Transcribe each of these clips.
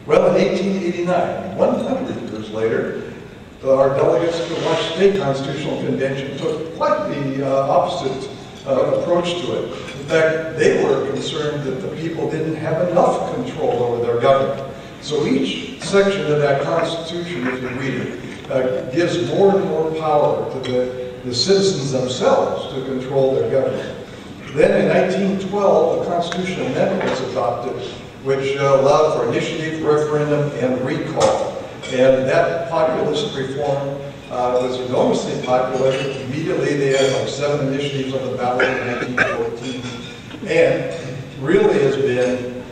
Well, in 1889, 100 years later, our delegates to the Washington State Constitutional Convention took quite the opposite approach to it. In fact, they were concerned that the people didn't have enough control over their government. So each section of that Constitution, if you read it, gives more and more power to the citizens themselves to control their government. Then in 1912, a constitutional amendment was adopted, which allowed for initiative, referendum, and recall. And that populist reform was enormously popular. Immediately they had like 7 initiatives on the ballot in 1914. And really has been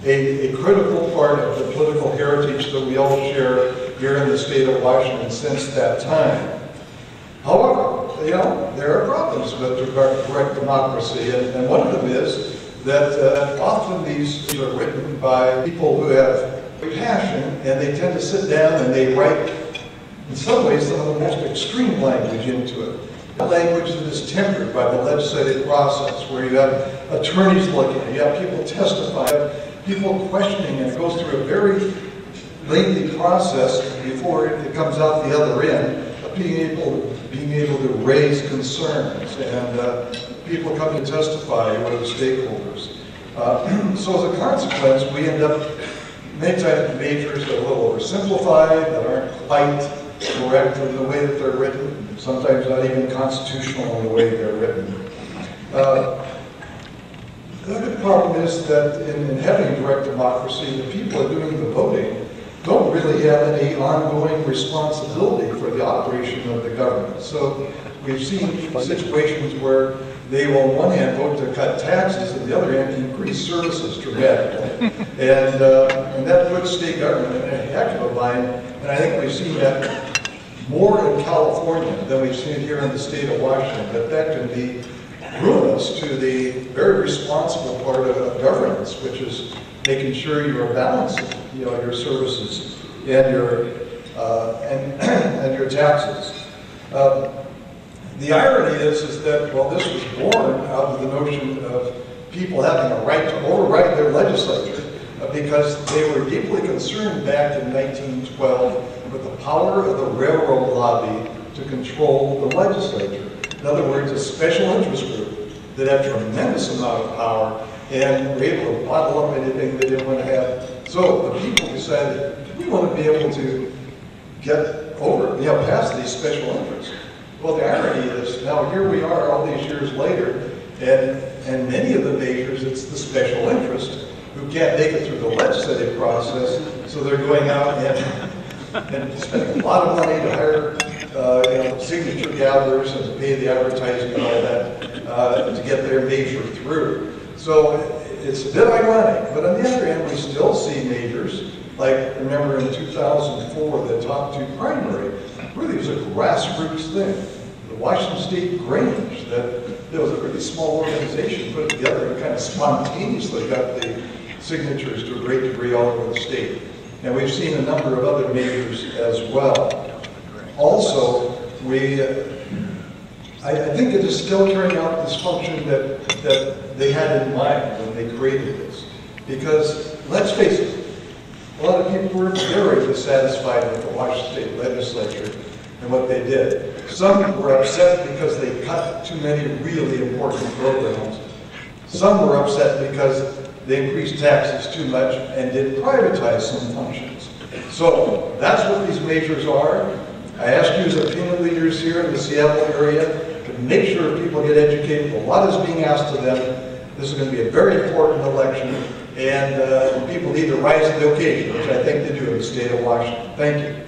a critical part of the political heritage that we all share here in the state of Washington since that time. However, you know, there are problems with regard to direct democracy, and one of them is that often these are written by people who have passion, and they tend to sit down and they write, in some ways, some of the most extreme language into it. A language that is tempered by the legislative process, where you have attorneys looking, you have people testifying, you have people questioning, and it goes through a very lengthy process before it comes out the other end of being able to raise concerns, and people come to testify, who are the stakeholders. So as a consequence, we end up many times majors that are a little oversimplified, that aren't quite correct in the way that they're written, sometimes not even constitutional in the way they're written. The other problem is that in having direct democracy, the people who are doing the voting don't really have any ongoing responsibility for the operation of the government. So we've seen situations where they will on one hand vote to cut taxes, and the other hand increase services dramatically. And that puts state government in a heck of a bind, and I think we've seen that more in California than we've seen here in the state of Washington, that can be ruinous to the very responsible part of governance, which is making sure you are balancing, you know, your services and your and your taxes. The irony is that, well, this was born out of the notion of people having a right to override their legislature because they were deeply concerned back in 1912 with the power of the railroad lobby to control the legislature. In other words, a special interest group that had a tremendous amount of power and were able to bottle up anything they didn't want to have. So the people decided, we want to be able to get over, you know, past these special interests. Well, the irony is, now here we are all these years later, and many of the measures, it's the special interest who can't make it through the legislative process, so they're going out and spending a lot of money to hire you know, signature gatherers and to pay the advertising and all that to get their measure through. So it's a bit ironic, but on the other hand, we still see measures, like remember in 2004, the top 2 primary, really was a grassroots thing. The Washington State Grange, that there was a really small organization put together and kind of spontaneously got the signatures to a great degree all over the state. And we've seen a number of other measures as well. Also, I think it is still carrying out this function that they had in mind when they created this. Because, let's face it, a lot of people were very dissatisfied with the Washington State Legislature and what they did. Some were upset because they cut too many really important programs. Some were upset because they increased taxes too much and did privatize some functions. So that's what these measures are. I ask you as opinion leaders here in the Seattle area to make sure people get educated. A lot is being asked of them. This is going to be a very important election, and people need to rise to the occasion, which I think they do in the state of Washington. Thank you.